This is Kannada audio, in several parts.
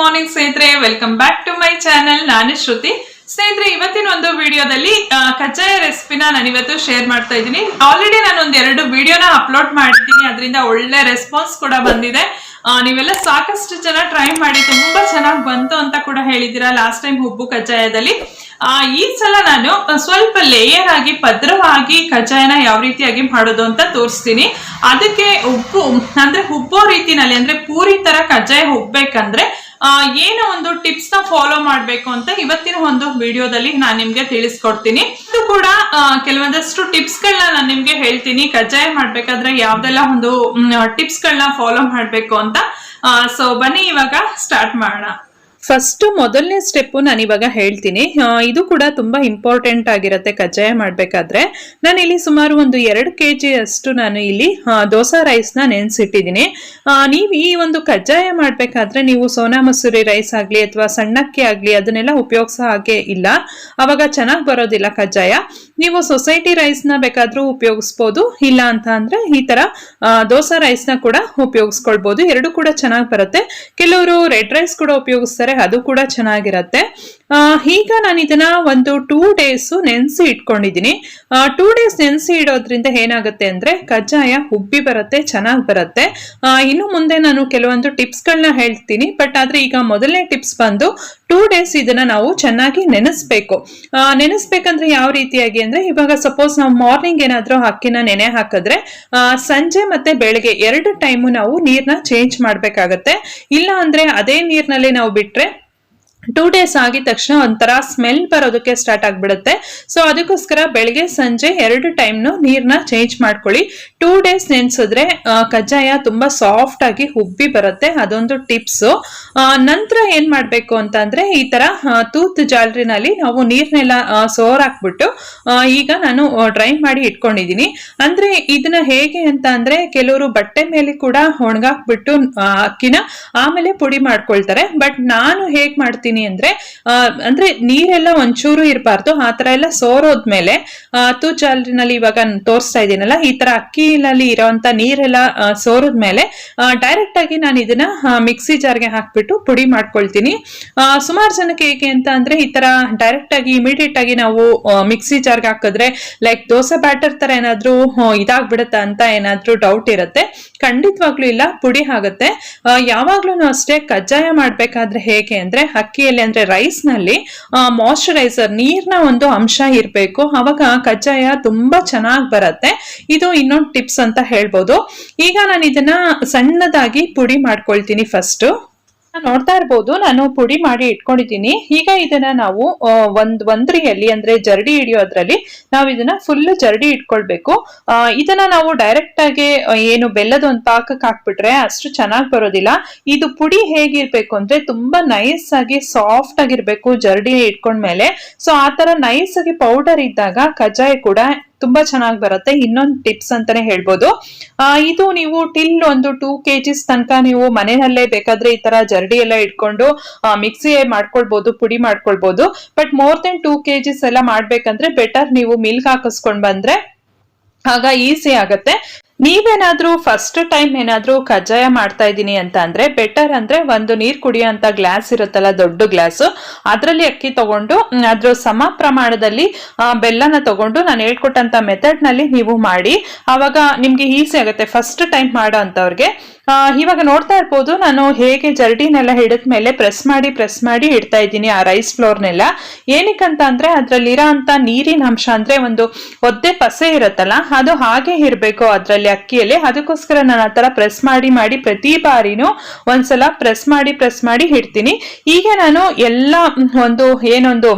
ಮಾರ್ನಿಂಗ್ ಸ್ನೇಹಿತರೆ, welcome back to my channel. ನಾನು ಶ್ರುತಿ. ಸ್ನೇಹಿತರೆ, ಇವತ್ತಿನ ಒಂದು ವಿಡಿಯೋದಲ್ಲಿ ಕಜ್ಜಾಯ ರೆಸಿಪಿನ ನಾನು ಇವತ್ತು ಶೇರ್ ಮಾಡ್ತಾ ಇದ್ದೀನಿ. ಆಲ್ರೆಡಿ ನಾನು ಒಂದೆರಡು ವಿಡಿಯೋನ ಅಪ್ಲೋಡ್ ಮಾಡಿದ್ದೀನಿ, ಅದರಿಂದ ಒಳ್ಳೆ ರೆಸ್ಪಾನ್ಸ್ ಕೂಡ ಬಂದಿದೆ. ನೀವೆಲ್ಲ ಸಾಕಷ್ಟು ಜನ ಟ್ರೈ ಮಾಡಿ ತುಂಬಾ ಚೆನ್ನಾಗಿ ಬಂತು ಅಂತ ಕೂಡ ಹೇಳಿದ್ದೀರಾ ಲಾಸ್ಟ್ ಟೈಮ್ ಹುಬ್ಬು ಕಜ್ಜಾಯದಲ್ಲಿ. ಈ ಸಲ ನಾನು ಸ್ವಲ್ಪ ಲೇಯರ್ ಆಗಿ ಪದ್ರವಾಗಿ ಕಜ್ಜಾಯನ ಯಾವ ರೀತಿಯಾಗಿ ಮಾಡೋದು ಅಂತ ತೋರಿಸ್ತೀನಿ. ಅದಕ್ಕೆ ಹುಬ್ಬೋ ರೀತಿನಲ್ಲಿ ಅಂದ್ರೆ ಪೂರಿ ತರ ಕಜ್ಜಾಯ ಹುಬ್ಬೇಕಂದ್ರೆ ಏನೋ ಒಂದು ಟಿಪ್ಸ್ ನ ಫಾಲೋ ಮಾಡ್ಬೇಕು ಅಂತ ಇವತ್ತಿನ ಒಂದು ವಿಡಿಯೋದಲ್ಲಿ ನಾನು ನಿಮ್ಗೆ ತಿಳಿಸ್ಕೊಡ್ತೀನಿ. ಇದು ಕೂಡ ಕೆಲವೊಂದಷ್ಟು ಟಿಪ್ಸ್ ಗಳನ್ನ ನಾನು ನಿಮ್ಗೆ ಹೇಳ್ತೀನಿ. ಕಜ್ಜಾಯ ಮಾಡ್ಬೇಕಾದ್ರೆ ಯಾವ್ದೆಲ್ಲ ಒಂದು ಟಿಪ್ಸ್ ಗಳನ್ನ ಫಾಲೋ ಮಾಡ್ಬೇಕು ಅಂತ. ಸೊ ಬನ್ನಿ ಇವಾಗ ಸ್ಟಾರ್ಟ್ ಮಾಡೋಣ. ಫಸ್ಟ್ ಮೊದಲನೇ ಸ್ಟೆಪ್ ನಾನು ಇವಾಗ ಹೇಳ್ತೀನಿ. ಇದು ಕೂಡ ತುಂಬಾ ಇಂಪಾರ್ಟೆಂಟ್ ಆಗಿರುತ್ತೆ ಕಜ್ಜಾಯ ಮಾಡ್ಬೇಕಾದ್ರೆ. ನಾನು ಇಲ್ಲಿ ಸುಮಾರು ಒಂದು 2 kg ಅಷ್ಟು ನಾನು ಇಲ್ಲಿ ದೋಸಾ ರೈಸ್ ನ ನೆನ್ಸಿಟ್ಟಿದ್ದೀನಿ. ನೀವು ಈ ಒಂದು ಕಜ್ಜಾಯ ಮಾಡ್ಬೇಕಾದ್ರೆ ನೀವು ಸೋನಾ ಮಸೂರಿ ರೈಸ್ ಆಗ್ಲಿ ಅಥವಾ ಸಣ್ಣಕ್ಕಿ ಆಗ್ಲಿ ಅದನ್ನೆಲ್ಲ ಉಪಯೋಗಿಸೋ ಹಾಗೆ ಇಲ್ಲ, ಅವಾಗ ಚೆನ್ನಾಗಿ ಬರೋದಿಲ್ಲ ಕಜ್ಜಾಯ. ನೀವು ಸೊಸೈಟಿ ರೈಸ್ ನ ಬೇಕಾದ್ರೂ ಉಪಯೋಗಿಸ್ಬೋದು, ಇಲ್ಲ ಅಂತ ಅಂದ್ರೆ ಈ ತರ ದೋಸಾ ರೈಸ್ ನ ಕೂಡ ಉಪಯೋಗಿಸ್ಕೊಳ್ಬಹುದು. ಎರಡು ಕೂಡ ಚೆನ್ನಾಗಿ ಬರುತ್ತೆ. ಕೆಲವರು ರೆಡ್ ರೈಸ್ ಕೂಡ ಉಪಯೋಗಿಸ್ತಾರೆ, ಅದು ಕೂಡ ಚೆನ್ನಾಗಿರತ್ತೆ. ಈಗ ನಾನು ಇದನ್ನ ಒಂದು 2 days ನೆನೆಸಿ ಇಟ್ಕೊಂಡಿದ್ದೀನಿ. 2 days ನೆನೆಸಿ ಇಡೋದ್ರಿಂದ ಏನಾಗುತ್ತೆ ಅಂದ್ರೆ ಕಜ್ಜಾಯ ಉಬ್ಬಿ ಬರುತ್ತೆ, ಚೆನ್ನಾಗಿ ಬರುತ್ತೆ. ಇನ್ನು ಮುಂದೆ ನಾನು ಕೆಲವೊಂದು ಟಿಪ್ಸ್ ಗಳನ್ನ ಹೇಳ್ತೀನಿ. ಬಟ್ ಆದ್ರೆ ಈಗ ಮೊದಲನೇ ಟಿಪ್ಸ್ ಬಂದು 2 days ಇದನ್ನ ನಾವು ಚೆನ್ನಾಗಿ ನೆನೆಸ್ಬೇಕು. ನೆನೆಸ್ಬೇಕಂದ್ರೆ ಯಾವ ರೀತಿಯಾಗಿ ಅಂದ್ರೆ, ಇವಾಗ ಸಪೋಸ್ ನಾವು ಮಾರ್ನಿಂಗ್ ಏನಾದ್ರೂ ಅಕ್ಕಿನ ನೆನೆ ಹಾಕಿದ್ರೆ ಸಂಜೆ ಮತ್ತೆ ಬೆಳಗ್ಗೆ 2 ಟೈಮು ನಾವು ನೀರ್ನ ಚೇಂಜ್ ಮಾಡ್ಬೇಕಾಗತ್ತೆ. ಇಲ್ಲ ಅಂದ್ರೆ ಅದೇ ನೀರ್ನಲ್ಲಿ ನಾವು ಬಿಟ್ರೆ 2 days ಆಗಿದ ತಕ್ಷಣ ಒಂಥರ ಸ್ಮೆಲ್ ಬರೋದಕ್ಕೆ ಸ್ಟಾರ್ಟ್ ಆಗ್ಬಿಡುತ್ತೆ. ಸೊ ಅದಕ್ಕೋಸ್ಕರ ಬೆಳಗ್ಗೆ ಸಂಜೆ 2 ಟೈಮ್ನು ನೀರ್ನ ಚೇಂಜ್ ಮಾಡ್ಕೊಳ್ಳಿ. 2 days ನೆನ್ಸಿದ್ರೆ ಕಜ್ಜಾಯ ತುಂಬಾ ಸಾಫ್ಟ್ ಆಗಿ ಉಬ್ಬಿ ಬರುತ್ತೆ. ಅದೊಂದು ಟಿಪ್ಸ್. ನಂತರ ಏನ್ ಮಾಡ್ಬೇಕು ಅಂತ ಅಂದ್ರೆ, ಈ ತರ ತೂತ್ ಜಾಲರಿನಲ್ಲಿ ನಾವು ನೀರ್ನೆಲ್ಲ ಸೋರ್ ಹಾಕ್ಬಿಟ್ಟು ಈಗ ನಾನು ಡ್ರೈ ಮಾಡಿ ಇಟ್ಕೊಂಡಿದೀನಿ. ಅಂದ್ರೆ ಇದನ್ನ ಹೇಗೆ ಅಂತ ಅಂದ್ರೆ, ಕೆಲವರು ಬಟ್ಟೆ ಮೇಲೆ ಕೂಡ ಒಣಗಾಕ್ಬಿಟ್ಟು ಅಕ್ಕಿನ ಆಮೇಲೆ ಪುಡಿ ಮಾಡ್ಕೊಳ್ತಾರೆ. ಬಟ್ ನಾನು ಹೇಗ್ ಮಾಡ್ತೀನಿ ಅಂದ್ರೆ ನೀರೆಲ್ಲ ಒಂಚೂರು ಇರಬಾರ್ದು, ಆ ತರ ಎಲ್ಲ ಸೋರೋದ್ಮೇಲೆ ತೂತ್ ಜಾಲರಿನಲ್ಲಿ ಇವಾಗ ತೋರಿಸ್ತಾ ಇದೀನಲ್ಲ, ಈ ತರ ಅಕ್ಕಿನಲ್ಲಿ ಇರೋಂತ ನೀರೆಲ್ಲ ಸೋರೋದ್ಮೇಲೆ ಡೈರೆಕ್ಟ್ ಆಗಿ ನಾನು ಇದನ್ನ ಮಿಕ್ಸಿ ಜಾರ್ಗೆ ಹಾಕ್ಬಿಟ್ಟು ಪುಡಿ ಮಾಡ್ಕೊಳ್ತೀನಿ. ಸುಮಾರು ಜನಕ್ಕೆ ಹೇಗೆ ಅಂತ ಅಂದ್ರೆ, ಈ ತರ ಡೈರೆಕ್ಟ್ ಆಗಿ ಇಮಿಡಿಯೇಟ್ ಆಗಿ ನಾವು ಮಿಕ್ಸಿ ಜಾರ್ಗೆ ಹಾಕಿದ್ರೆ ಲೈಕ್ ದೋಸೆ ಬ್ಯಾಟರ್ ತರ ಏನಾದ್ರೂ ಇದಾಗ್ಬಿಡುತ್ತ ಅಂತ ಏನಾದ್ರೂ ಡೌಟ್ ಇರುತ್ತೆ. ಖಂಡಿತವಾಗ್ಲೂ ಇಲ್ಲ, ಪುಡಿ ಆಗುತ್ತೆ. ಯಾವಾಗ್ಲೂ ಅಷ್ಟೇ ಕಜ್ಜಾಯ ಮಾಡ್ಬೇಕಾದ್ರೆ ಹೇಗೆ ಅಂದ್ರೆ, ಅಕ್ಕಿಯಲ್ಲಿ ಅಂದ್ರೆ ರೈಸ್ ನಲ್ಲಿ ಮಾಯಿಶ್ಚರೈಸರ್ ನೀರ್ನ ಒಂದು ಅಂಶ ಇರ್ಬೇಕು, ಅವಾಗ ಕಜ್ಜಾಯ ತುಂಬಾ ಚೆನ್ನಾಗಿ ಬರುತ್ತೆ. ಇದು ಇನ್ನೊಂದು ಟಿಪ್ಸ್ ಅಂತ ಹೇಳ್ಬೋದು. ಈಗ ನಾನು ಇದನ್ನ ಸಣ್ಣದಾಗಿ ಪುಡಿ ಮಾಡ್ಕೊಳ್ತೀನಿ. ಫಸ್ಟ್ ನೋಡ್ತಾ ಇರ್ಬೋದು, ನಾನು ಪುಡಿ ಮಾಡಿ ಇಟ್ಕೊಂಡಿದ್ದೀನಿ. ಈಗ ಇದನ್ನ ನಾವು ಒಂದ್ರಿಯಲ್ಲಿ ಅಂದ್ರೆ ಜರಡಿ ಹಿಡಿಯೋದ್ರಲ್ಲಿ ನಾವು ಇದನ್ನ ಫುಲ್ ಜರಡಿ ಇಟ್ಕೊಳ್ಬೇಕು. ಇದನ್ನ ನಾವು ಡೈರೆಕ್ಟ್ ಆಗಿ ಏನು ಬೆಲ್ಲದ ಒಂದು ಪಾಕಕ್ಕೆ ಹಾಕ್ಬಿಟ್ರೆ ಅಷ್ಟು ಚೆನ್ನಾಗಿ ಬರೋದಿಲ್ಲ. ಇದು ಪುಡಿ ಹೇಗಿರ್ಬೇಕು ಅಂದ್ರೆ, ತುಂಬಾ ನೈಸ್ ಆಗಿ ಸಾಫ್ಟ್ ಆಗಿರ್ಬೇಕು ಜರಡಿ ಇಟ್ಕೊಂಡ್ಮೇಲೆ. ಸೊ ಆತರ ನೈಸ್ ಆಗಿ ಪೌಡರ್ ಇದ್ದಾಗ ಕಜ್ಜಾಯ ಕೂಡ ತುಂಬಾ ಚೆನ್ನಾಗಿ ಬರುತ್ತೆ. ಇನ್ನೊಂದು ಟಿಪ್ಸ್ ಅಂತಾನೆ ಹೇಳ್ಬೋದು. ಇದು ನೀವು ಟಿಲ್ ಒಂದು 2 kg ತನಕ ನೀವು ಮನೆಯಲ್ಲೇ ಬೇಕಾದ್ರೆ ಈ ತರ ಜರಡಿ ಎಲ್ಲ ಇಟ್ಕೊಂಡು ಮಿಕ್ಸಿ ಮಾಡ್ಕೊಳ್ಬಹುದು, ಪುಡಿ ಮಾಡ್ಕೊಳ್ಬಹುದು. ಬಟ್ ಮೋರ್ ದೆನ್ 2 kg ಎಲ್ಲ ಮಾಡ್ಬೇಕಂದ್ರೆ ಬೆಟರ್ ನೀವು ಮಿಲ್ಕ್ ಹಾಕಿಸ್ಕೊಂಡ್ ಬಂದ್ರೆ ಆಗ ಈಸಿ ಆಗತ್ತೆ. ನೀವೇನಾದ್ರೂ ಫಸ್ಟ್ ಟೈಮ್ ಏನಾದ್ರೂ ಕಜ್ಜಾಯ ಮಾಡ್ತಾ ಇದ್ದೀನಿ ಅಂತ ಅಂದ್ರೆ ಬೆಟರ್ ಅಂದ್ರೆ, ಒಂದು ನೀರ್ ಕುಡಿಯೋ ಅಂತ ಗ್ಲಾಸ್ ಇರುತ್ತಲ್ಲ, ದೊಡ್ಡ ಗ್ಲಾಸ್, ಅದ್ರಲ್ಲಿ ಅಕ್ಕಿ ತಗೊಂಡು ಅದ್ರ ಸಮ ಪ್ರಮಾಣದಲ್ಲಿ ಬೆಲ್ಲನ ತಗೊಂಡು ನಾನು ಹೇಳ್ಕೊಟ್ಟಂತ ಮೆಥಡ್ ನಲ್ಲಿ ನೀವು ಮಾಡಿ, ಅವಾಗ ನಿಮ್ಗೆ ಈಸಿ ಆಗುತ್ತೆ ಫಸ್ಟ್ ಟೈಮ್ ಮಾಡೋ ಅಂತವ್ರಿಗೆ. ಇವಾಗ ನೋಡ್ತಾ ಇರ್ಬೋದು, ನಾನು ಹೇಗೆ ಜರಡಿನೆಲ್ಲ ಹಿಡಿದ್ಮೇಲೆ ಪ್ರೆಸ್ ಮಾಡಿ ಇಡ್ತಾ ಇದ್ದೀನಿ ಆ ರೈಸ್ ಫ್ಲೋರ್ನೆಲ್ಲ. ಏನಕ್ಕಂತ ಅಂದ್ರೆ, ಅದ್ರಲ್ಲಿರೋ ಅಂತ ನೀರಿನ ಅಂಶ ಅಂದ್ರೆ ಒಂದು ಒದ್ದೆ ಪಸೆ ಇರುತ್ತಲ್ಲ, ಅದು ಹಾಗೆ ಇರ್ಬೇಕು ಅದ್ರಲ್ಲಿ ಅಕ್ಕಿಯಲ್ಲಿ. ಅದಕ್ಕೋಸ್ಕರ ನಾನು ಆ ತರ ಪ್ರೆಸ್ ಮಾಡಿ ಪ್ರತಿ ಬಾರಿನೂ ಒಂದ್ಸಲ ಪ್ರೆಸ್ ಮಾಡಿ ಇಡ್ತೀನಿ. ಈಗ ನಾನು ಎಲ್ಲ ಏನೊಂದು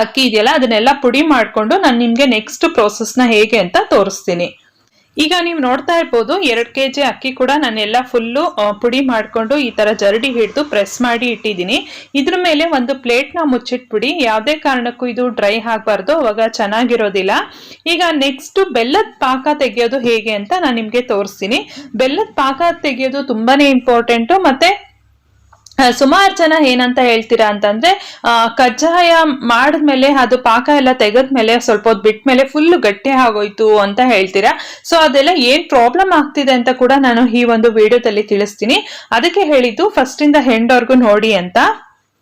ಅಕ್ಕಿ ಇದೆಯಲ್ಲ ಅದನ್ನೆಲ್ಲ ಪುಡಿ ಮಾಡ್ಕೊಂಡು ನಾನು ನಿಮ್ಗೆ ನೆಕ್ಸ್ಟ್ ಪ್ರೋಸೆಸ್ ನ ಹೇಗೆ ಅಂತ ತೋರಿಸ್ತೀನಿ. ಈಗ ನೀವು ನೋಡ್ತಾ ಇರ್ಬೋದು, 2 kg ಅಕ್ಕಿ ಕೂಡ ನಾನೆಲ್ಲ ಫುಲ್ಲು ಪುಡಿ ಮಾಡ್ಕೊಂಡು ಈ ತರ ಜರಡಿ ಹಿಡಿದು ಪ್ರೆಸ್ ಮಾಡಿ ಇಟ್ಟಿದ್ದೀನಿ. ಇದ್ರ ಮೇಲೆ ಒಂದು ಪ್ಲೇಟ್ ನ ಮುಚ್ಚಿಟ್ಬಿಡಿ. ಯಾವುದೇ ಕಾರಣಕ್ಕೂ ಇದು ಡ್ರೈ ಆಗಬಾರ್ದು, ಅವಾಗ ಚೆನ್ನಾಗಿರೋದಿಲ್ಲ. ಈಗ ನೆಕ್ಸ್ಟ್ ಬೆಲ್ಲದ ಪಾಕ ತೆಗೆಯೋದು ಹೇಗೆ ಅಂತ ನಾನು ನಿಮ್ಗೆ ತೋರಿಸ್ತೀನಿ. ಬೆಲ್ಲದ ಪಾಕ ತೆಗೆಯೋದು ತುಂಬಾನೇ ಇಂಪಾರ್ಟೆಂಟು. ಮತ್ತೆ ಸುಮಾರು ಜನ ಏನಂತ ಹೇಳ್ತೀರಾ ಅಂತಂದ್ರೆ ಕಜ್ಜಾಯ ಮಾಡಿದ್ಮೇಲೆ ಅದು ಪಾಕ ಎಲ್ಲ ತೆಗೆದ್ಮೇಲೆ ಸ್ವಲ್ಪ ಹೊತ್ತು ಬಿಟ್ಮೇಲೆ ಫುಲ್ ಗಟ್ಟಿ ಆಗೋಯ್ತು ಅಂತ ಹೇಳ್ತೀರಾ. ಸೊ ಅದೆಲ್ಲ ಏನ್ ಪ್ರಾಬ್ಲಮ್ ಆಗ್ತಿದೆ ಅಂತ ಕೂಡ ನಾನು ಈ ಒಂದು ವಿಡಿಯೋದಲ್ಲಿ ತಿಳಿಸ್ತೀನಿ. ಅದಕ್ಕೆ ಹೇಳಿದ್ದು ಫಸ್ಟ್ ಇಂದ ಎಂಡ್ ವರ್ಗು ನೋಡಿ ಅಂತ.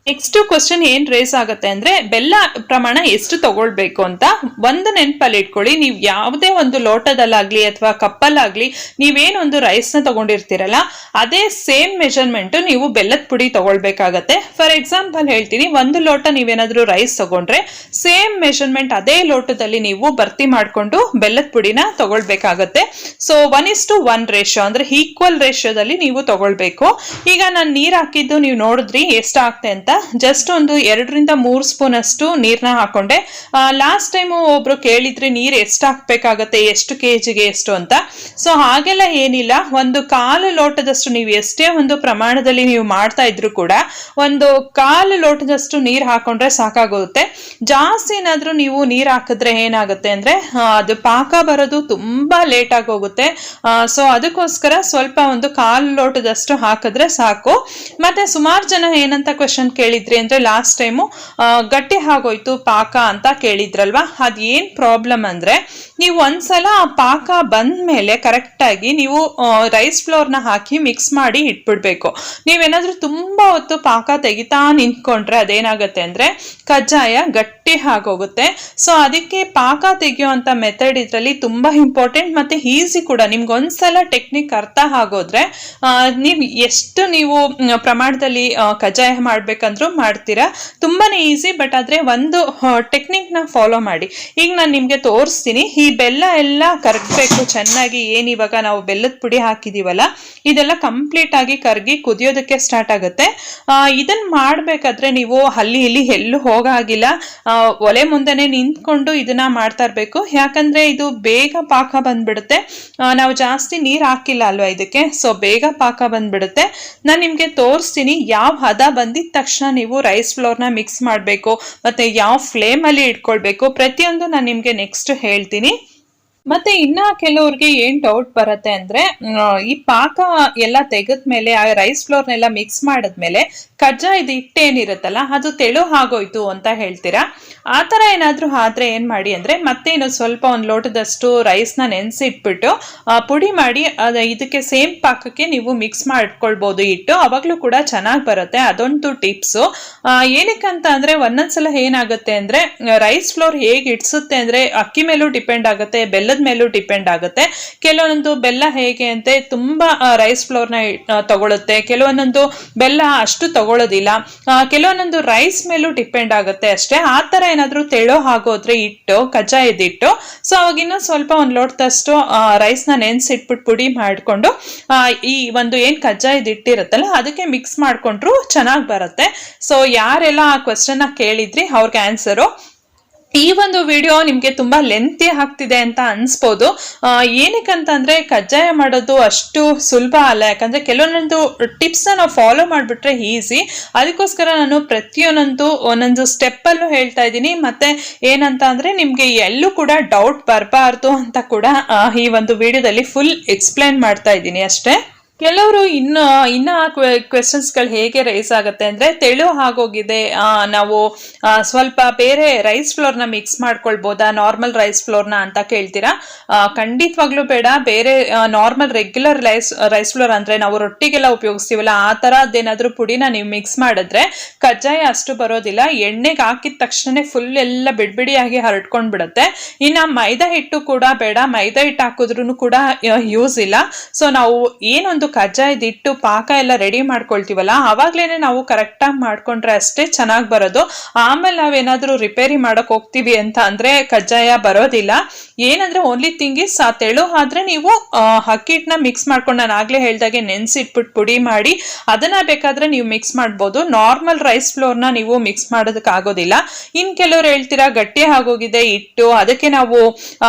ನೆಕ್ಸ್ಟ್ ಕ್ವಶನ್ ಏನ್ ರೇಸ್ ಆಗುತ್ತೆ ಅಂದ್ರೆ ಬೆಲ್ಲ ಪ್ರಮಾಣ ಎಷ್ಟು ತಗೊಳ್ಬೇಕು ಅಂತ. ಒಂದು ನೆನಪಲ್ಲಿ ಇಟ್ಕೊಳ್ಳಿ, ನೀವು ಯಾವುದೇ ಒಂದು ಲೋಟದಲ್ಲಾಗ್ಲಿ ಅಥವಾ ಕಪ್ಪಲ್ಲಾಗ್ಲಿ ನೀವೇನೊಂದು ರೈಸ್ ನ ತಗೊಂಡಿರ್ತೀರಲ್ಲ ಅದೇ ಸೇಮ್ ಮೆಜರ್ಮೆಂಟ್ ನೀವು ಬೆಲ್ಲದ ಪುಡಿ ತಗೊಳ್ಬೇಕಾಗತ್ತೆ. ಫಾರ್ ಎಕ್ಸಾಂಪಲ್ ಹೇಳ್ತೀನಿ, ಒಂದು ಲೋಟ ನೀವೇನಾದ್ರೂ ರೈಸ್ ತಗೊಂಡ್ರೆ ಸೇಮ್ ಮೆಜರ್ಮೆಂಟ್ ಅದೇ ಲೋಟದಲ್ಲಿ ನೀವು ಭರ್ತಿ ಮಾಡ್ಕೊಂಡು ಬೆಲ್ಲದ ಪುಡಿನ ತಗೊಳ್ಬೇಕಾಗತ್ತೆ. ಸೊ 1:1 ರೇಷಿಯೋ ಅಂದ್ರೆ ಈಕ್ವಲ್ ರೇಷಿಯೋದಲ್ಲಿ ನೀವು ತಗೊಳ್ಬೇಕು. ಈಗ ನಾನು ನೀರ್ ಹಾಕಿದ್ದು ನೀವು ನೋಡಿದ್ರಿ ಎಷ್ಟಾಗ್ತೆ ಅಂತ. ಜಸ್ಟ್ ಒಂದು 2-3 ಸ್ಪೂನ್ ಅಷ್ಟು ನೀರ್ನ ಹಾಕೊಂಡೆ. ಲಾಸ್ಟ್ ಟೈಮ್ ಒಬ್ರು ಕೇಳಿದ್ರಿ ನೀರ್ ಎಷ್ಟು ಹಾಕ್ಬೇಕಾಗತ್ತೆ, ಎಷ್ಟು ಕೆಜಿಗೆ ಎಷ್ಟು ಅಂತ. ಸೊ ಹಾಗೆಲ್ಲ ಏನಿಲ್ಲ, ಒಂದು 1/4 ಲೋಟದಷ್ಟು ನೀವು ಎಷ್ಟೇ ಒಂದು ಪ್ರಮಾಣದಲ್ಲಿ ನೀವು ಮಾಡ್ತಾ ಇದ್ರು ಕೂಡ ಒಂದು 1/4 ಲೋಟದಷ್ಟು ನೀರ್ ಹಾಕೊಂಡ್ರೆ ಸಾಕಾಗುತ್ತೆ. ಜಾಸ್ತಿ ಏನಾದ್ರೂ ನೀವು ನೀರ್ ಹಾಕಿದ್ರೆ ಏನಾಗುತ್ತೆ ಅಂದ್ರೆ ಅದು ಪಾಕ ಬರೋದು ತುಂಬಾ ಲೇಟ್ ಆಗಿ ಹೋಗುತ್ತೆ. ಸೊ ಅದಕ್ಕೋಸ್ಕರ ಸ್ವಲ್ಪ ಒಂದು 1/4 ಲೋಟದಷ್ಟು ಹಾಕಿದ್ರೆ ಸಾಕು. ಮತ್ತೆ ಸುಮಾರು ಜನ ಏನಂತ ಕ್ವೆಶನ್ ಕೇಳಿದ್ರಿ ಅಂದ್ರೆ ಲಾಸ್ಟ್ ಟೈಮು ಗಟ್ಟಿ ಆಗೋಯ್ತು ಪಾಕ ಅಂತ ಕೇಳಿದ್ರಲ್ವಾ. ಅದ್ ಏನ್ ಪ್ರಾಬ್ಲಮ್ ಅಂದ್ರೆ ನೀವು ಒಂದ್ಸಲ ಆ ಪಾಕ ಬಂದ್ಮೇಲೆ ಕರೆಕ್ಟ್ ಆಗಿ ನೀವು ರೈಸ್ ಫ್ಲೋರ್ ನ ಹಾಕಿ ಮಿಕ್ಸ್ ಮಾಡಿ ಇಟ್ಬಿಡ್ಬೇಕು. ನೀವೇನಾದ್ರೂ ತುಂಬಾ ಹೊತ್ತು ಪಾಕ ತೆಗಿತಾ ನಿಂತ್ಕೊಂಡ್ರೆ ಅದೇನಾಗುತ್ತೆ ಅಂದ್ರೆ ಕಜ್ಜಾಯ ಗಟ್ಟಿ ಆಗೋಗುತ್ತೆ. ಸೊ ಅದಕ್ಕೆ ಪಾಕ ತೆಗಿಯೋ ಅಂತ ಮೆಥಡ್ ಇದ್ರಲ್ಲಿ ತುಂಬಾ ಇಂಪಾರ್ಟೆಂಟ್ ಮತ್ತೆ ಈಸಿ ಕೂಡ. ನಿಮ್ಗೆ ಒಂದ್ಸಲ ಟೆಕ್ನಿಕ್ ಅರ್ಥ ಆಗೋದ್ರೆ ನೀವು ಪ್ರಮಾಣದಲ್ಲಿ ಕಜ್ಜಾಯ ಮಾಡ್ಬೇಕಂದ್ರೂ ಮಾಡ್ತೀರಾ. ತುಂಬಾನೇ ಈಸಿ, ಬಟ್ ಆದ್ರೆ ಒಂದು ಟೆಕ್ನಿಕ್ ನ ಫಾಲೋ ಮಾಡಿ. ಈಗ ನಾನು ನಿಮ್ಗೆ ತೋರಿಸ್ತೀನಿ. ಈ ಬೆಲ್ಲ ಎಲ್ಲ ಕರಗಬೇಕು ಚೆನ್ನಾಗಿ. ಏನ್ ಇವಾಗ ನಾವು ಬೆಲ್ಲದ ಪುಡಿ ಹಾಕಿದೀವಲ್ಲ ಇದೆಲ್ಲ ಕಂಪ್ಲೀಟ್ ಆಗಿ ಕರಗಿ ಕುದಿಯೋದಕ್ಕೆ ಸ್ಟಾರ್ಟ್ ಆಗುತ್ತೆ. ಇದನ್ನ ಮಾಡ್ಬೇಕಾದ್ರೆ ನೀವು ಅಲ್ಲಿ ಇಲ್ಲಿ ಎಲ್ಲೂ ಹೋಗಾಗಿಲ್ಲ, ಒಲೆ ಮುಂದೆನೆ ನಿಂತ್ಕೊಂಡು ಇದನ್ನ ಮಾಡ್ತಾ ಇರ್ಬೇಕು. ಯಾಕಂದ್ರೆ ಇದು ಬೇಗ ಪಾಕ ಬಂದ್ಬಿಡುತ್ತೆ. ನಾವು ಜಾಸ್ತಿ ನೀರ್ ಹಾಕಿಲ್ಲ ಅಲ್ವಾ ಇದಕ್ಕೆ, ಸೊ ಬೇಗ ಪಾಕ ಬಂದ್ಬಿಡುತ್ತೆ. ನಾನು ನಿಮ್ಗೆ ತೋರಿಸ್ತೀನಿ ಯಾವ ಹದ ಬಂದಿದ ತಕ್ಷಣ ನೀವು ರೈಸ್ ಫ್ಲೋರ್ ನ ಮಿಕ್ಸ್ ಮಾಡಬೇಕು ಮತ್ತೆ ಯಾವ ಫ್ಲೇಮ್ ಅಲ್ಲಿ ಇಟ್ಕೊಳ್ಬೇಕು ಪ್ರತಿಯೊಂದು ನಾನು ನಿಮ್ಗೆ ನೆಕ್ಸ್ಟ್ ಹೇಳ್ತೀನಿ. ಮತ್ತೆ ಇನ್ನ ಕೆಲವ್ರಿಗೆ ಏನ್ ಡೌಟ್ ಬರುತ್ತೆ ಅಂದ್ರೆ ಈ ಪಾಕ ಎಲ್ಲ ತೆಗೆದ್ಮೇಲೆ ಆ ರೈಸ್ ಫ್ಲೋರ್ನೆಲ್ಲ ಮಿಕ್ಸ್ ಮಾಡಿದ್ಮೇಲೆ ಕಜ್ಜಾಯದ ಹಿಟ್ಟೇನಿರುತ್ತಲ್ಲ ಅದು ತೆಳು ಆಗೋಯ್ತು ಅಂತ ಹೇಳ್ತೀರಾ. ಆತರ ಏನಾದ್ರೂ ಆದ್ರೆ ಏನ್ ಮಾಡಿ ಅಂದ್ರೆ ಮತ್ತೆ ಇನ್ನು ಸ್ವಲ್ಪ ಒಂದ್ ಲೋಟದಷ್ಟು ರೈಸ್ ನ ನೆನ್ಸಿಟ್ಬಿಟ್ಟು ಪುಡಿ ಮಾಡಿ ಇದಕ್ಕೆ ಸೇಮ್ ಪಾಕಕ್ಕೆ ನೀವು ಮಿಕ್ಸ್ ಮಾಡ್ಕೊಳ್ಬಹುದು ಹಿಟ್ಟು, ಅವಾಗ್ಲೂ ಕೂಡ ಚೆನ್ನಾಗಿ ಬರುತ್ತೆ. ಅದೊಂದು ಟಿಪ್ಸ್. ಏನಕ್ಕಂತ ಅಂದ್ರೆ ಒಂದೊಂದ್ಸಲ ಏನಾಗುತ್ತೆ ಅಂದ್ರೆ ರೈಸ್ ಫ್ಲೋರ್ ಹೇಗೆ ಇಡ್ಸುತ್ತೆ ಅಂದ್ರೆ ಅಕ್ಕಿ ಮೇಲೂ ಡಿಪೆಂಡ್ ಆಗುತ್ತೆ, ಬೆಲ್ಲದ ಮೇಲೂ ಡಿಪೆಂಡ್ ಆಗುತ್ತೆ. ಕೆಲವೊಂದೊಂದು ಬೆಲ್ಲ ಹೇಗೆ ಅಂತೆ ತುಂಬಾ ರೈಸ್ ಫ್ಲೋರ್ ನ ತಗೊಳುತ್ತೆ, ಕೆಲವೊಂದೊಂದು ಬೆಲ್ಲ ಅಷ್ಟು ತಗೊಳ್ಳೋದಿಲ್ಲ, ಕೆಲವೊಂದೊಂದು ರೈಸ್ ಮೇಲೂ ಡಿಪೆಂಡ್ ಆಗುತ್ತೆ ಅಷ್ಟೇ. ಆತರ ಏನಾದ್ರೂ ತೆಳು ಆಗೋದ್ರೆ ಹಿಟ್ಟು ಕಜ್ಜಾಯದ ಹಿಟ್ಟು, ಸೊ ಅವಾಗ ಇನ್ನೂ ಸ್ವಲ್ಪ ಒಂದ್ ಲೋಟದಷ್ಟು ರೈಸ್ ನ ನೆನ್ಸಿಟ್ಬಿಟ್ಟು ಪುಡಿ ಮಾಡ್ಕೊಂಡು ಈ ಒಂದು ಏನ್ ಕಜ್ಜಾಯದ ಹಿಟ್ಟಿರುತ್ತಲ್ಲ ಅದಕ್ಕೆ ಮಿಕ್ಸ್ ಮಾಡ್ಕೊಂಡ್ರು ಚೆನ್ನಾಗಿ ಬರುತ್ತೆ. ಸೊ ಯಾರೆಲ್ಲ ಆ ಕ್ವೆಶ್ಚನ್ ಕೇಳಿದ್ರಿ ಅವ್ರಿಗೆ ಆನ್ಸರು. ಈ ಒಂದು ವಿಡಿಯೋ ನಿಮ್ಗೆ ತುಂಬಾ ಲೆಂತಿ ಆಗ್ತಿದೆ ಅಂತ ಅನ್ಸ್ಬೋದು. ಏನಕ್ಕಂತಂದ್ರೆ ಕಜ್ಜಾಯ ಮಾಡೋದು ಅಷ್ಟು ಸುಲಭ ಅಲ್ಲ. ಯಾಕಂದ್ರೆ ಕೆಲವೊಂದೊಂದು ಟಿಪ್ಸ್ ನಾವು ಫಾಲೋ ಮಾಡ್ಬಿಟ್ರೆ ಈಸಿ. ಅದಕ್ಕೋಸ್ಕರ ನಾನು ಒಂದೊಂದು ಸ್ಟೆಪ್ ಅಲ್ಲೂ ಹೇಳ್ತಾ ಇದ್ದೀನಿ. ಮತ್ತೆ ಏನಂತ ಅಂದ್ರೆ ನಿಮ್ಗೆ ಎಲ್ಲೂ ಕೂಡ ಡೌಟ್ ಬರಬಾರ್ದು ಅಂತ ಕೂಡ ಈ ಒಂದು ವಿಡಿಯೋದಲ್ಲಿ ಫುಲ್ ಎಕ್ಸ್ಪ್ಲೈನ್ ಮಾಡ್ತಾ ಇದ್ದೀನಿ ಅಷ್ಟೇ. ಕೆಲವರು ಇನ್ನ ಕ್ವೆಶನ್ಸ್ ಗಳು ಹೇಗೆ ರೈಸ್ ಆಗುತ್ತೆ ಅಂದ್ರೆ ತೆಳು ಆಗೋಗಿದೆ, ನಾವು ಸ್ವಲ್ಪ ಬೇರೆ ರೈಸ್ ಫ್ಲೋರ್ ನ ಮಿಕ್ಸ್ ಮಾಡ್ಕೊಳ್ಬೋದಾ ನಾರ್ಮಲ್ ರೈಸ್ ಫ್ಲೋರ್ ನ ಅಂತ ಕೇಳ್ತೀರಾ. ಖಂಡಿತವಾಗ್ಲೂ ಬೇಡ. ಬೇರೆ ನಾರ್ಮಲ್ ರೆಗ್ಯುಲರ್ ರೈಸ್ ಫ್ಲೋರ್ ಅಂದ್ರೆ ನಾವು ರೊಟ್ಟಿಗೆಲ್ಲ ಉಪಯೋಗಿಸ್ತೀವಲ್ಲ ಆ ತರದ್ದೇನಾದ್ರೂ ಪುಡಿನ ನೀವು ಮಿಕ್ಸ್ ಮಾಡಿದ್ರೆ ಕಜ್ಜಾಯ ಅಷ್ಟು ಬರೋದಿಲ್ಲ. ಎಣ್ಣೆಗೆ ಹಾಕಿದ ತಕ್ಷಣ ಫುಲ್ ಎಲ್ಲ ಬಿಡ್ಬಿಡಿಯಾಗಿ ಹರಡ್ಕೊಂಡ್ ಬಿಡುತ್ತೆ. ಇನ್ನ ಮೈದಾ ಹಿಟ್ಟು ಕೂಡ ಬೇಡ, ಮೈದಾ ಹಿಟ್ಟು ಹಾಕಿದ್ರು ಕೂಡ ಯೂಸ್ ಇಲ್ಲ. ಸೊ ನಾವು ಏನೊಂದು ಕಜ್ಜಾಯದ ಹಿಟ್ಟು ಪಾಕ ಎಲ್ಲ ರೆಡಿ ಮಾಡ್ಕೊಳ್ತೀವಲ್ಲ ಅವಾಗ್ಲೇನೆ ನಾವು ಕರೆಕ್ಟ್ ಆಗಿ ಮಾಡ್ಕೊಂಡ್ರೆ ಅಷ್ಟೇ ಚೆನ್ನಾಗಿ ಬರೋದು. ಆಮೇಲೆ ನಾವೇನಾದ್ರೂ ರಿಪೇರಿ ಮಾಡಕ್ ಹೋಗ್ತೀವಿ ಅಂತ ಅಂದ್ರೆ ಕಜ್ಜಾಯ ಬರೋದಿಲ್ಲ. ಏನಂದ್ರೆ ಓನ್ಲಿ ಥಿಂಗ್ ಇಸ್ ತೆಳು ಆದ್ರೆ ನೀವು ಅಕ್ಕಿ ಹಿಟ್ಟನ್ನ ಮಿಕ್ಸ್ ಮಾಡ್ಕೊಂಡು ನಾನು ಆಗ್ಲೇ ಹೇಳ್ದಾಗೆ ನೆನ್ಸಿಟ್ಬಿಟ್ಟು ಪುಡಿ ಮಾಡಿ ಅದನ್ನ ಬೇಕಾದ್ರೆ ನೀವು ಮಿಕ್ಸ್ ಮಾಡ್ಬೋದು. ನಾರ್ಮಲ್ ರೈಸ್ ಫ್ಲೋರ್ ನ ನೀವು ಮಿಕ್ಸ್ ಮಾಡೋದಕ್ಕೆ ಆಗೋದಿಲ್ಲ. ಇನ್ ಕೆಲವ್ರು ಹೇಳ್ತೀರಾ ಗಟ್ಟಿ ಆಗೋಗಿದೆ ಹಿಟ್ಟು, ಅದಕ್ಕೆ ನಾವು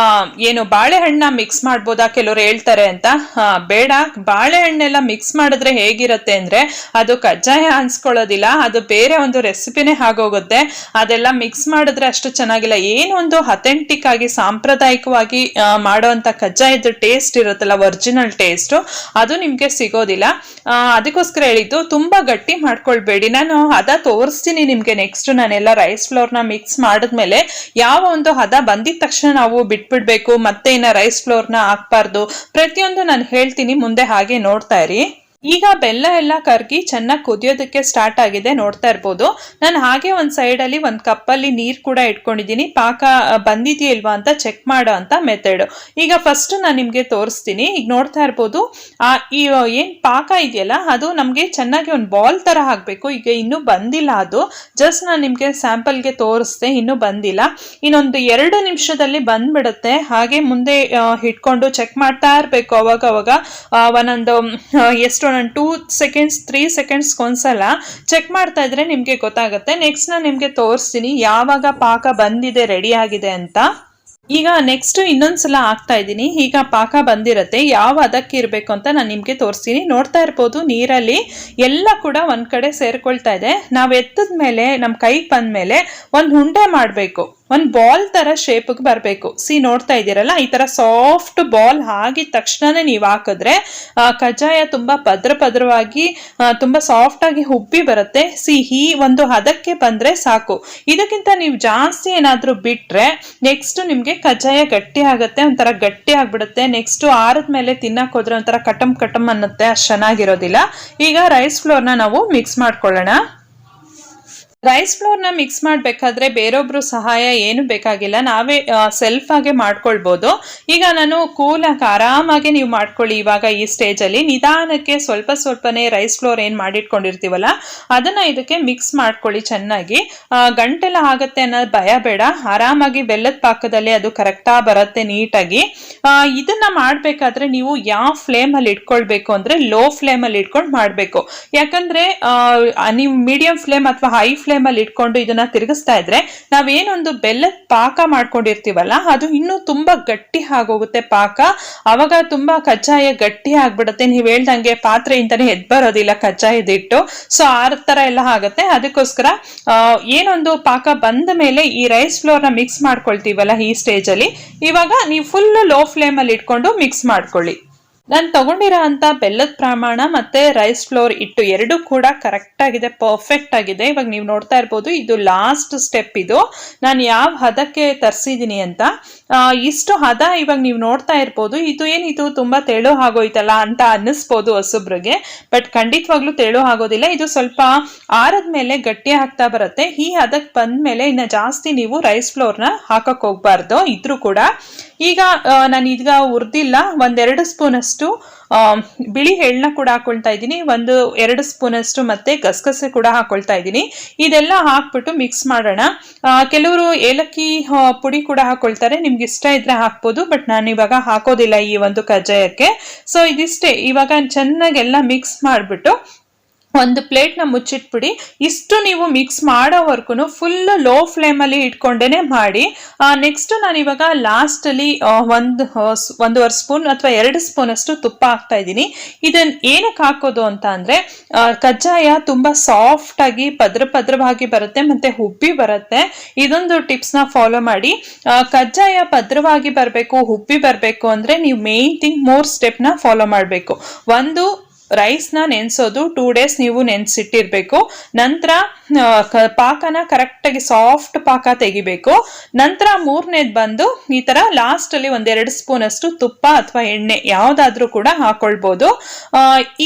ಏನು ಬಾಳೆಹಣ್ಣ ಮಿಕ್ಸ್ ಮಾಡ್ಬೋದಾ ಕೆಲವ್ರು ಹೇಳ್ತಾರೆ ಅಂತ. ಬೇಡ, ಬಾಳೆಹಣ್ಣೆಲ್ಲ ಮಿಕ್ಸ್ ಮಾಡಿದ್ರೆ ಹೇಗಿರುತ್ತೆ ಅಂದ್ರೆ ಅದು ಕಜ್ಜಾಯ ಅನ್ಸ್ಕೊಳ್ಳೋದಿಲ್ಲ, ಅದು ಬೇರೆ ಒಂದು ರೆಸಿಪಿನೇ ಆಗೋಗುತ್ತೆ. ಅದೆಲ್ಲ ಮಿಕ್ಸ್ ಮಾಡಿದ್ರೆ ಅಷ್ಟು ಚೆನ್ನಾಗಿಲ್ಲ. ಏನೊಂದು ಅಥೆಂಟಿಕ್ ಆಗಿ ಸಾಂಪ್ರದಾಯಿಕ ಸಾಂಪ್ರದಾಯಿಕವಾಗಿ ಮಾಡೋವಂಥ ಕಜ್ಜಾಯದ ಟೇಸ್ಟ್ ಇರುತ್ತಲ್ಲ, ಒರಿಜಿನಲ್ ಟೇಸ್ಟು ಅದು ನಿಮಗೆ ಸಿಗೋದಿಲ್ಲ. ಅದಕ್ಕೋಸ್ಕರ ಹೇಳಿದ್ದು ತುಂಬ ಗಟ್ಟಿ ಮಾಡ್ಕೊಳ್ಬೇಡಿ. ನಾನು ಹದ ತೋರಿಸ್ತೀನಿ ನಿಮಗೆ ನೆಕ್ಸ್ಟ್. ನಾನೆಲ್ಲ ರೈಸ್ ಫ್ಲೋರ್ನ ಮಿಕ್ಸ್ ಮಾಡಿದ್ಮೇಲೆ ಯಾವ ಒಂದು ಹದ ಬಂದಿದ ತಕ್ಷಣ ನಾವು ಬಿಟ್ಬಿಡ್ಬೇಕು, ಮತ್ತೆ ಇನ್ನು ರೈಸ್ ಫ್ಲೋರ್ನ ಹಾಕ್ಬಾರ್ದು, ಪ್ರತಿಯೊಂದು ನಾನು ಹೇಳ್ತೀನಿ, ಮುಂದೆ ಹಾಗೆ ನೋಡ್ತಾ ಇರಿ. ಈಗ ಬೆಲ್ಲ ಎಲ್ಲ ಕರ್ಗಿ ಚೆನ್ನಾಗಿ ಕುದಿಯೋದಕ್ಕೆ ಸ್ಟಾರ್ಟ್ ಆಗಿದೆ, ನೋಡ್ತಾ ಇರ್ಬೋದು. ನಾನು ಹಾಗೆ ಒಂದು ಸೈಡಲ್ಲಿ ಒಂದು ಕಪ್ಪಲ್ಲಿ ನೀರು ಕೂಡ ಇಟ್ಕೊಂಡಿದ್ದೀನಿ, ಪಾಕ ಬಂದಿದೆಯಲ್ವಾ ಅಂತ ಚೆಕ್ ಮಾಡೋ ಅಂತ ಮೆಥಡ್. ಈಗ ಫಸ್ಟ್ ನಾನು ನಿಮಗೆ ತೋರಿಸ್ತೀನಿ. ಈಗ ನೋಡ್ತಾ ಇರ್ಬೋದು, ಈ ಏನು ಪಾಕ ಇದೆಯಲ್ಲ ಅದು ನಮಗೆ ಚೆನ್ನಾಗಿ ಒಂದು ಬಾಲ್ ಥರ ಹಾಕಬೇಕು. ಈಗ ಇನ್ನೂ ಬಂದಿಲ್ಲ ಅದು, ಜಸ್ಟ್ ನಾನು ನಿಮಗೆ ಸ್ಯಾಂಪಲ್ಗೆ ತೋರಿಸ್ದೆ, ಇನ್ನೂ ಬಂದಿಲ್ಲ. ಇನ್ನೊಂದು 2 ನಿಮಿಷದಲ್ಲಿ ಬಂದ್ಬಿಡುತ್ತೆ. ಹಾಗೆ ಮುಂದೆ ಇಟ್ಕೊಂಡು ಚೆಕ್ ಮಾಡ್ತಾ ಇರಬೇಕು ಅವಾಗ ಒಂದೊಂದು ಎಷ್ಟು 2 ಸೆಕೆಂಡ್ಸ್ 3 ಸೆಕೆಂಡ್ಸ್ ಒಂದ್ಸಲ ಚೆಕ್ ಮಾಡ್ತಾ ಇದ್ರೆ ನಿಮ್ಗೆ ಗೊತ್ತಾಗುತ್ತೆ. ನೆಕ್ಸ್ಟ್ ನಾನು ನಿಮ್ಗೆ ತೋರಿಸ್ತೀನಿ ಯಾವಾಗ ಪಾಕ ಬಂದಿದೆ, ರೆಡಿ ಆಗಿದೆ ಅಂತ. ಈಗ ನೆಕ್ಸ್ಟ್ ಇನ್ನೊಂದ್ಸಲ ಹಾಕ್ತಾ ಇದ್ದೀನಿ. ಈಗ ಪಾಕ ಬಂದಿರತ್ತೆ, ಯಾವ ಅದಕ್ಕೆ ಇರಬೇಕು ಅಂತ ನಾನು ನಿಮಗೆ ತೋರಿಸ್ತೀನಿ. ನೋಡ್ತಾ ಇರ್ಬೋದು, ನೀರಲ್ಲಿ ಎಲ್ಲ ಕೂಡ ಒಂದ್ ಕಡೆ ಸೇರ್ಕೊಳ್ತಾ ಇದೆ. ನಾವು ಎತ್ತದ ಮೇಲೆ ನಮ್ಮ ಕೈಗೆ ಬಂದ್ಮೇಲೆ ಒಂದು ಉಂಡೆ ಮಾಡಬೇಕು, ಒಂದು ಬಾಲ್ ತರ ಶೇಪ್ಗೆ ಬರಬೇಕು. ನೋಡ್ತಾ ಇದ್ದೀರಲ್ಲ, ಈ ತರ ಸಾಫ್ಟ್ ಬಾಲ್ ಆಗಿದ ತಕ್ಷಣನೇ ನೀವು ಹಾಕಿದ್ರೆ ಕಜ್ಜಾಯ ತುಂಬಾ ಪದ್ರವಾಗಿ ತುಂಬಾ ಸಾಫ್ಟ್ ಆಗಿ ಉಬ್ಬಿ ಬರುತ್ತೆ. ಈ ಒಂದು ಹದಕ್ಕೆ ಬಂದ್ರೆ ಸಾಕು. ಇದಕ್ಕಿಂತ ನೀವು ಜಾಸ್ತಿ ಏನಾದ್ರೂ ಬಿಟ್ರೆ ನೆಕ್ಸ್ಟ್ ನಿಮ್ಗೆ ಕಜ್ಜಾಯ ಗಟ್ಟಿ ಆಗುತ್ತೆ, ಒಂಥರ ಗಟ್ಟಿ ಆಗ್ಬಿಡುತ್ತೆ. ನೆಕ್ಸ್ಟ್ ಆರದ್ಮೇಲೆ ತಿನ್ನಕ್ ಹೋದ್ರೆ ಒಂಥರ ಕಟಮ್ ಅನ್ನತ್ತೆ, ಅಷ್ಟು ಚೆನ್ನಾಗಿರೋದಿಲ್ಲ. ಈಗ ರೈಸ್ ಫ್ಲೋರ್ನ ನಾವು ಮಿಕ್ಸ್ ಮಾಡ್ಕೊಳ್ಳೋಣ. ರೈಸ್ ಫ್ಲೋರ್ನ ಮಿಕ್ಸ್ ಮಾಡಬೇಕಾದ್ರೆ ಬೇರೊಬ್ರು ಸಹಾಯ ಏನು ಬೇಕಾಗಿಲ್ಲ, ನಾವೇ ಸೆಲ್ಫ್ ಆಗಿ ಮಾಡ್ಕೊಳ್ಬೋದು. ಈಗ ನಾನು ಕೂಲಾಗಿ ಆರಾಮಾಗಿ ನೀವು ಮಾಡ್ಕೊಳ್ಳಿ. ಇವಾಗ ಈ ಸ್ಟೇಜಲ್ಲಿ ನಿಧಾನಕ್ಕೆ ಸ್ವಲ್ಪನೇ ರೈಸ್ ಫ್ಲೋರ್ ಏನು ಮಾಡಿಟ್ಕೊಂಡಿರ್ತೀವಲ್ಲ ಅದನ್ನ ಇದಕ್ಕೆ ಮಿಕ್ಸ್ ಮಾಡ್ಕೊಳ್ಳಿ ಚೆನ್ನಾಗಿ. ಗಂಟೆಲ್ಲ ಆಗುತ್ತೆ ಅನ್ನೋದು ಭಯ ಬೇಡ, ಆರಾಮಾಗಿ ಬೆಲ್ಲದ ಪಾಕದಲ್ಲಿ ಅದು ಕರೆಕ್ಟಾಗಿ ಬರುತ್ತೆ ನೀಟಾಗಿ. ಇದನ್ನ ಮಾಡಬೇಕಾದ್ರೆ ನೀವು ಯಾವ ಫ್ಲೇಮಲ್ಲಿ ಇಟ್ಕೊಳ್ಬೇಕು ಅಂದ್ರೆ ಲೋ ಫ್ಲೇಮಲ್ಲಿ ಇಟ್ಕೊಂಡು ಮಾಡಬೇಕು. ಯಾಕಂದ್ರೆ ನೀವು ಮೀಡಿಯಂ ಫ್ಲೇಮ್ ಅಥವಾ ಹೈ ಫ್ಲೇಮಲ್ಲಿ ಇಟ್ಕೊಂಡು ಇದನ್ನ ತಿರುಗಿಸ್ತಾ ಇದ್ರೆ ನಾವೇನೊಂದು ಬೆಲ್ಲದ ಪಾಕ ಮಾಡ್ಕೊಂಡಿರ್ತೀವಲ್ಲ ಅದು ಇನ್ನೂ ತುಂಬಾ ಗಟ್ಟಿ ಆಗೋಗುತ್ತೆ ಪಾಕ. ಅವಾಗ ತುಂಬಾ ಕಜ್ಜಾಯ ಗಟ್ಟಿ ಆಗ್ಬಿಡುತ್ತೆ. ನೀವ್ ಹೇಳ್ದಂಗೆ ಪಾತ್ರೆಯಿಂದಾನೇ ಎದ್ ಬರೋದಿಲ್ಲ ಕಜ್ಜಾಯದಿಟ್ಟು. ಸೊ ಆ ತರ ಎಲ್ಲ ಆಗುತ್ತೆ. ಅದಕ್ಕೋಸ್ಕರ ಏನೊಂದು ಪಾಕ ಬಂದ ಮೇಲೆ ಈ ರೈಸ್ ಫ್ಲೋರ್ ನ ಮಿಕ್ಸ್ ಮಾಡ್ಕೊಳ್ತೀವಲ್ಲ ಈ ಸ್ಟೇಜ್ ಅಲ್ಲಿ, ಇವಾಗ ನೀವು ಫುಲ್ ಲೋ ಫ್ಲೇಮ್ ಅಲ್ಲಿ ಇಟ್ಕೊಂಡು ಮಿಕ್ಸ್ ಮಾಡ್ಕೊಳ್ಳಿ. ನಾನು ತಗೊಂಡಿರೋ ಅಂತ ಬೆಲ್ಲದ ಪ್ರಮಾಣ ಮತ್ತೆ ರೈಸ್ ಫ್ಲೋರ್ ಇಟ್ಟು ಎರಡು ಕೂಡ ಕರೆಕ್ಟ್ ಆಗಿದೆ, ಪರ್ಫೆಕ್ಟ್ ಆಗಿದೆ. ಇವಾಗ ನೀವು ನೋಡ್ತಾ ಇರ್ಬೋದು, ಇದು ಲಾಸ್ಟ್ ಸ್ಟೆಪ್. ಇದು ನಾನು ಯಾವ ಹದಕ್ಕೆ ತರಿಸಿದೀನಿ ಅಂತ ಇಷ್ಟು ಹದ ಇವಾಗ ನೀವು ನೋಡ್ತಾ ಇರ್ಬೋದು. ಇದು ತುಂಬಾ ತೆಳು ಆಗೋಯ್ತಲ್ಲ ಅಂತ ಅನ್ನಿಸ್ಬೋದು ಹೊಸಬ್ರಿಗೆ, ಬಟ್ ಖಂಡಿತವಾಗ್ಲೂ ತೆಳು ಆಗೋದಿಲ್ಲ. ಇದು ಸ್ವಲ್ಪ ಆರದ್ಮೇಲೆ ಗಟ್ಟಿ ಆಗ್ತಾ ಬರುತ್ತೆ. ಈ ಹದಕ್ಕೆ ಬಂದ್ಮೇಲೆ ಇನ್ನ ಜಾಸ್ತಿ ನೀವು ರೈಸ್ ಫ್ಲೋರ್ನ ಹಾಕಕ್ ಹೋಗ್ಬಾರ್ದು ಇದ್ರೂ ಕೂಡ. ಈಗ ನಾನು ಈಗ ಹುರಿದಿಲ್ಲ, 1-2 ಸ್ಪೂನ್ ಅಷ್ಟು ಬಿಳಿ ಎಳ್ಳನ್ನ ಕೂಡ ಹಾಕೊಳ್ತಾ ಇದ್ದೀನಿ, 1-2 ಸ್ಪೂನ್ ಅಷ್ಟು ಮತ್ತೆ ಗಸಗಸೆ ಕೂಡ ಹಾಕೊಳ್ತಾ ಇದ್ದೀನಿ. ಇದೆಲ್ಲ ಹಾಕ್ಬಿಟ್ಟು ಮಿಕ್ಸ್ ಮಾಡೋಣ. ಕೆಲವರು ಏಲಕ್ಕಿ ಪುಡಿ ಕೂಡ ಹಾಕೊಳ್ತಾರೆ, ನಿಮ್ಗೆ ಇಷ್ಟ ಇದ್ರೆ ಹಾಕ್ಬೋದು, ಬಟ್ ನಾನು ಇವಾಗ ಹಾಕೋದಿಲ್ಲ ಈ ಒಂದು ಕಜ್ಜಾಯಕ್ಕೆ. ಸೊ ಇದಿಷ್ಟೇ. ಇವಾಗ ಚೆನ್ನಾಗೆಲ್ಲ ಮಿಕ್ಸ್ ಮಾಡಿಬಿಟ್ಟು ಒಂದು ಪ್ಲೇಟ್ನ ಮುಚ್ಚಿಟ್ಬಿಡಿ. ಇಷ್ಟು ನೀವು ಮಿಕ್ಸ್ ಮಾಡೋವರೆಗೂ ಫುಲ್ ಲೋ ಫ್ಲೇಮಲ್ಲಿ ಇಟ್ಕೊಂಡೇನೆ ಮಾಡಿ. ನೆಕ್ಸ್ಟ್ ನಾನು ಇವಾಗ ಲಾಸ್ಟಲ್ಲಿ 1.5 ಸ್ಪೂನ್ ಅಥವಾ 2 ಸ್ಪೂನ್ ಅಷ್ಟು ತುಪ್ಪ ಹಾಕ್ತಾ ಇದ್ದೀನಿ. ಇದನ್ನ ಏನಕ್ಕೆ ಹಾಕೋದು ಅಂತ ಅಂದ್ರೆ ಕಜ್ಜಾಯ ತುಂಬಾ ಸಾಫ್ಟ್ ಆಗಿ ಪದ್ರವಾಗಿ ಬರುತ್ತೆ ಮತ್ತೆ ಉಬ್ಬಿ ಬರುತ್ತೆ. ಇದೊಂದು ಟಿಪ್ಸ್ನ ಫಾಲೋ ಮಾಡಿ. ಕಜ್ಜಾಯ ಪದ್ರವಾಗಿ ಬರಬೇಕು, ಉಬ್ಬಿ ಬರಬೇಕು ಅಂದ್ರೆ ನೀವು ಮೇನ್ ಥಿಂಗ್ 3 ಸ್ಟೆಪ್ನ ಫಾಲೋ ಮಾಡಬೇಕು. ಒಂದು, ರೈಸ್ನ ನೆನೆಸೋದು 2 ಡೇಸ್ ನೀವು ನೆನೆಸಿಟ್ಟಿರ್ಬೇಕು. ನಂತರ ಪಾಕನ ಕರೆಕ್ಟಾಗಿ ಸಾಫ್ಟ್ ಪಾಕ ತೆಗಿಬೇಕು. ನಂತರ 3ನೇದು ಬಂದು ಈ ತರ ಲಾಸ್ಟ್ ಅಲ್ಲಿ 1-2 ಸ್ಪೂನ್ ಅಷ್ಟು ತುಪ್ಪ ಅಥವಾ ಎಣ್ಣೆ ಯಾವ್ದಾದ್ರೂ ಕೂಡ ಹಾಕೊಳ್ಬಹುದು.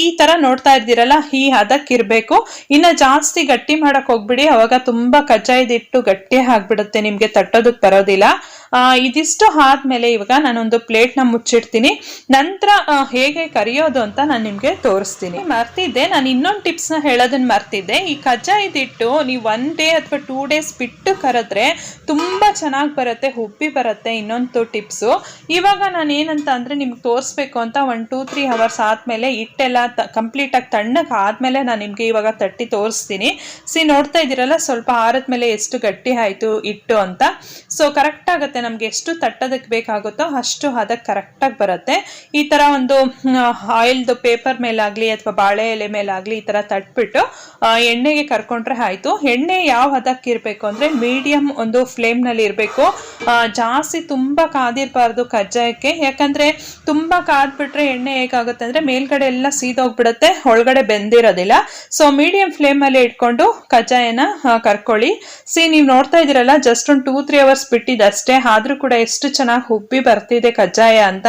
ಈ ತರ ನೋಡ್ತಾ ಇದ್ದೀರಲ್ಲ, ಈ ಹದಕ್ಕಿರ್ಬೇಕು. ಇನ್ನ ಜಾಸ್ತಿ ಗಟ್ಟಿ ಮಾಡಕ್ ಹೋಗ್ಬಿಡಿ, ಅವಾಗ ತುಂಬಾ ಕಜ್ಜಾಯದಿಟ್ಟು ಗಟ್ಟಿ ಆಗ್ಬಿಡುತ್ತೆ, ನಿಮ್ಗೆ ತಟ್ಟೋದಕ್ ಬರೋದಿಲ್ಲ. ಇದಿಷ್ಟು ಆದ್ಮೇಲೆ ಇವಾಗ ನಾನೊಂದು ಪ್ಲೇಟ್ನ ಮುಚ್ಚಿಡ್ತೀನಿ. ನಂತರ ಹೇಗೆ ಕರಿಯೋದು ಅಂತ ನಾನು ನಿಮ್ಗೆ ತೋರಿಸ್ತೀನಿ. ಮರ್ತಿದ್ದೆ, ನಾನು ಇನ್ನೊಂದು ಟಿಪ್ಸ್ನ ಹೇಳೋದನ್ನ ಮರ್ತಿದ್ದೆ. ಈ ಕಜ್ಜಾಯದಿಟ್ಟು ನೀವು 1 ಡೇ ಅಥವಾ 2 ಡೇಸ್ ಬಿಟ್ಟು ಕರೆದ್ರೆ ತುಂಬಾ ಚೆನ್ನಾಗಿ ಬರುತ್ತೆ, ಉಬ್ಬಿ ಬರುತ್ತೆ. ಇನ್ನೊಂದು ಟಿಪ್ಸು ಇವಾಗ ನಾನು ಏನಂತ ಅಂದ್ರೆ ನಿಮ್ಗೆ ತೋರಿಸ್ಬೇಕು ಅಂತ 1-2-3 ಅವರ್ಸ್ ಆದ್ಮೇಲೆ ಹಿಟ್ಟೆಲ್ಲ ಕಂಪ್ಲೀಟ್ ಆಗಿ ತಣ್ಣಗೆ ಆದ್ಮೇಲೆ ನಾನು ನಿಮ್ಗೆ ಇವಾಗ ತಟ್ಟಿ ತೋರಿಸ್ತೀನಿ. ನೋಡ್ತಾ ಇದ್ದೀರಲ್ಲ, ಸ್ವಲ್ಪ ಆರದ್ಮೇಲೆ ಎಷ್ಟು ಗಟ್ಟಿ ಆಯ್ತು ಹಿಟ್ಟು ಅಂತ. ಸೊ ಕರೆಕ್ಟ್ ಆಗುತ್ತೆ. ಬರುತ್ತೆ, ನಮ್ಗೆ ಎಷ್ಟು ತಟ್ಟೋದಕ್ಕೆ ಬೇಕಾಗುತ್ತೋ ಅಷ್ಟು ಹದಕ್ಕೆ ಕರೆಕ್ಟಾಗಿ ಬರುತ್ತೆ. ಈ ತರ ಒಂದು ಆಯಿಲ್ದು ಪೇಪರ್ ಮೇಲಾಗ್ಲಿ ಅಥವಾ ಬಾಳೆ ಎಲೆ ಮೇಲಾಗ್ಲಿ ಈ ತರ ತಟ್ಬಿಟ್ಟು ಎಣ್ಣೆಗೆ ಕರ್ಕೊಂಡ್ರೆ ಆಯ್ತು. ಎಣ್ಣೆ ಯಾವ ಹದಕ್ಕೆ ಇರಬೇಕು ಅಂದ್ರೆ ಮೀಡಿಯಂ ಒಂದು ಫ್ಲೇಮ್ ನಲ್ಲಿ ಇರಬೇಕು. ಜಾಸ್ತಿ ತುಂಬಾ ಕಾದಿರಬಾರ್ದು ಕಜ್ಜಾಯಕ್ಕೆ, ಯಾಕಂದ್ರೆ ತುಂಬಾ ಕಾದ್ಬಿಟ್ರೆ ಎಣ್ಣೆ ಹೇಗಾಗುತ್ತೆ ಅಂದ್ರೆ ಮೇಲ್ಗಡೆ ಎಲ್ಲ ಸೀದೋಗ್ಬಿಡುತ್ತೆ, ಒಳಗಡೆ ಬೆಂದಿರೋದಿಲ್ಲ. ಸೊ ಮೀಡಿಯಂ ಫ್ಲೇಮ್ ಅಲ್ಲಿ ಇಟ್ಕೊಂಡು ಕಜ್ಜಾಯನ ಕರ್ಕೊಳ್ಳಿ. ನೀವು ನೋಡ್ತಾ ಇದೀರಲ್ಲ, ಜಸ್ಟ್ ಒಂದು 2-3 ಅವರ್ಸ್ ಬಿಟ್ಟಿದ್ದಷ್ಟೇ, ಆದ್ರೂ ಕೂಡ ಎಷ್ಟು ಚೆನ್ನಾಗಿ ಉಬ್ಬಿ ಬರ್ತಿದೆ ಕಜ್ಜಾಯ ಅಂತ.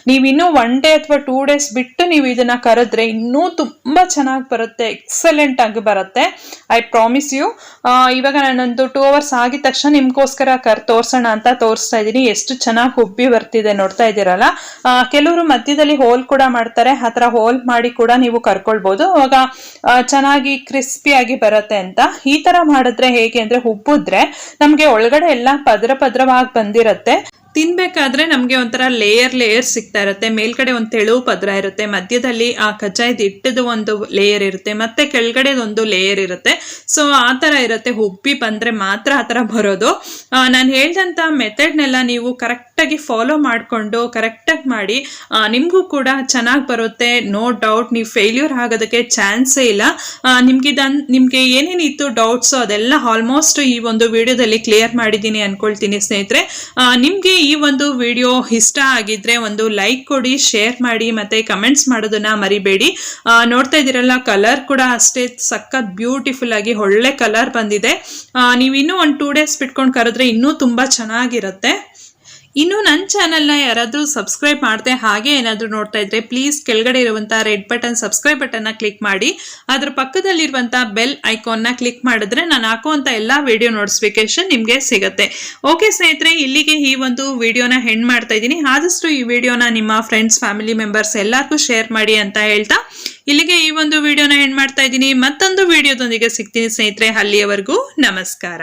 ನೀವು ಇನ್ನೂ 1 ಡೇ ಅಥವಾ 2 ಡೇಸ್ ಬಿಟ್ಟು ನೀವು ಇದನ್ನ ಕರೆದ್ರೆ ಇನ್ನೂ ತುಂಬಾ ಚೆನ್ನಾಗಿ ಬರುತ್ತೆ, ಎಕ್ಸಲೆಂಟ್ ಆಗಿ ಬರುತ್ತೆ. I promise you. ಇವಾಗ ನಾನೊಂದು 2 ಅವರ್ಸ್ ಆಗಿದ ತಕ್ಷಣ ನಿಮ್ಗೋಸ್ಕರ ತೋರ್ಸೋಣ ಅಂತ ತೋರಿಸ್ತಾ ಇದೀನಿ. ಎಷ್ಟು ಚೆನ್ನಾಗಿ ಉಬ್ಬಿ ಬರ್ತಿದೆ ನೋಡ್ತಾ ಇದೀರಲ್ಲ. ಕೆಲವರು ಮಧ್ಯದಲ್ಲಿ ಹೋಲ್ ಕೂಡ ಮಾಡ್ತಾರೆ, ಆತರ ಹೋಲ್ ಮಾಡಿ ಕೂಡ ನೀವು ಕರ್ಕೊಳ್ಬಹುದು, ಅವಾಗ ಚೆನ್ನಾಗಿ ಕ್ರಿಸ್ಪಿಯಾಗಿ ಬರುತ್ತೆ ಅಂತ. ಈ ತರ ಮಾಡಿದ್ರೆ ಹೇಗೆ ಅಂದ್ರೆ ಉಬ್ಬಿದ್ರೆ ನಮ್ಗೆ ಒಳಗಡೆ ಎಲ್ಲ ಪದ್ರವಾಗಿ ಬಂದಿರತ್ತೆ. ತಿನ್ಬೇಕಾದ್ರೆ ನಮ್ಗೆ ಒಂಥರ ಲೇಯರ್ ಸಿಗ್ತಾ ಇರುತ್ತೆ. ಮೇಲ್ಗಡೆ ಒಂದು ತೆಳು ಪದ್ರ ಇರುತ್ತೆ, ಮಧ್ಯದಲ್ಲಿ ಆ ಕಜ್ಜಾಯದ ಹಿಟ್ಟದ ಒಂದು ಲೇಯರ್ ಇರುತ್ತೆ, ಮತ್ತೆ ಕೆಳಗಡೆ ಒಂದು ಲೇಯರ್ ಇರುತ್ತೆ. ಸೊ ಆ ತರ ಇರುತ್ತೆ, ಉಬ್ಬಿ ಬಂದ್ರೆ ಮಾತ್ರ ಆ ತರ ಬರೋದು. ನಾನು ಹೇಳ್ದಂತ ಮೆಥಡ್ನೆಲ್ಲ ನೀವು ಕರೆಕ್ಟಾಗಿ ಫಾಲೋ ಮಾಡಿಕೊಂಡು ಕರೆಕ್ಟಾಗಿ ಮಾಡಿ, ನಿಮಗೂ ಕೂಡ ಚೆನ್ನಾಗಿ ಬರುತ್ತೆ. ನೋ ಡೌಟ್, ನೀವು ಫೇಲ್ಯೂರ್ ಆಗೋದಕ್ಕೆ ಚಾನ್ಸೇ ಇಲ್ಲ. ನಿಮ್ಗೆ ಏನೇನಿತ್ತು ಡೌಟ್ಸು ಅದೆಲ್ಲ ಆಲ್ಮೋಸ್ಟ್ ಈ ಒಂದು ವಿಡಿಯೋದಲ್ಲಿ ಕ್ಲಿಯರ್ ಮಾಡಿದ್ದೀನಿ ಅನ್ಕೊಳ್ತೀನಿ ಸ್ನೇಹಿತರೆ. ನಿಮ್ಗೆ ಈ ಒಂದು ವಿಡಿಯೋ ಇಷ್ಟ ಆಗಿದ್ರೆ ಒಂದು ಲೈಕ್ ಕೊಡಿ, ಶೇರ್ ಮಾಡಿ, ಮತ್ತೆ ಕಮೆಂಟ್ಸ್ ಮಾಡೋದನ್ನ ಮರಿಬೇಡಿ. ನೋಡ್ತಾ ಇದ್ದೀರಲ್ಲ, ಕಲರ್ ಕೂಡ ಅಷ್ಟೇ ಸಖತ್ ಬ್ಯೂಟಿಫುಲ್ ಆಗಿ ಒಳ್ಳೆ ಕಲರ್ ಬಂದಿದೆ. ನೀವು ಇನ್ನೂ ಒಂದು 2 ಡೇಸ್ ಬಿಟ್ಕೊಂಡು ಕರೆದ್ರೆ ಇನ್ನೂ ತುಂಬಾ ಚೆನ್ನಾಗಿರುತ್ತೆ. ಇನ್ನು ನನ್ನ ಚಾನಲ್ನ ಯಾರಾದರೂ ಸಬ್ಸ್ಕ್ರೈಬ್ ಮಾಡದೆ ಹಾಗೆ ಏನಾದರೂ ನೋಡ್ತಾ ಇದ್ರೆ ಪ್ಲೀಸ್ ಕೆಳಗಡೆ ಇರುವಂಥ ರೆಡ್ ಬಟನ್ ಸಬ್ಸ್ಕ್ರೈಬ್ ಬಟನ್ನ ಕ್ಲಿಕ್ ಮಾಡಿ, ಅದ್ರ ಪಕ್ಕದಲ್ಲಿರುವಂಥ ಬೆಲ್ ಐಕಾನ್ನ ಕ್ಲಿಕ್ ಮಾಡಿದ್ರೆ ನಾನು ಹಾಕುವಂಥ ಎಲ್ಲ ವಿಡಿಯೋ ನೋಟಿಫಿಕೇಶನ್ ನಿಮಗೆ ಸಿಗುತ್ತೆ. ಓಕೆ ಸ್ನೇಹಿತರೆ, ಇಲ್ಲಿಗೆ ಈ ಒಂದು ವಿಡಿಯೋನ ಎಂಡ್ ಮಾಡ್ತಾ ಇದ್ದೀನಿ. ಆದಷ್ಟು ಈ ವಿಡಿಯೋನ ನಿಮ್ಮ ಫ್ರೆಂಡ್ಸ್, ಫ್ಯಾಮಿಲಿ ಮೆಂಬರ್ಸ್ ಎಲ್ಲರಿಗೂ ಶೇರ್ ಮಾಡಿ ಅಂತ ಹೇಳ್ತಾ ಇಲ್ಲಿಗೆ ಈ ಒಂದು ವಿಡಿಯೋನ ಎಂಡ್ ಮಾಡ್ತಾ ಇದ್ದೀನಿ. ಮತ್ತೊಂದು ವಿಡಿಯೋದೊಂದಿಗೆ ಸಿಗ್ತೀನಿ ಸ್ನೇಹಿತರೆ. ಅಲ್ಲಿಯವರೆಗೂ ನಮಸ್ಕಾರ.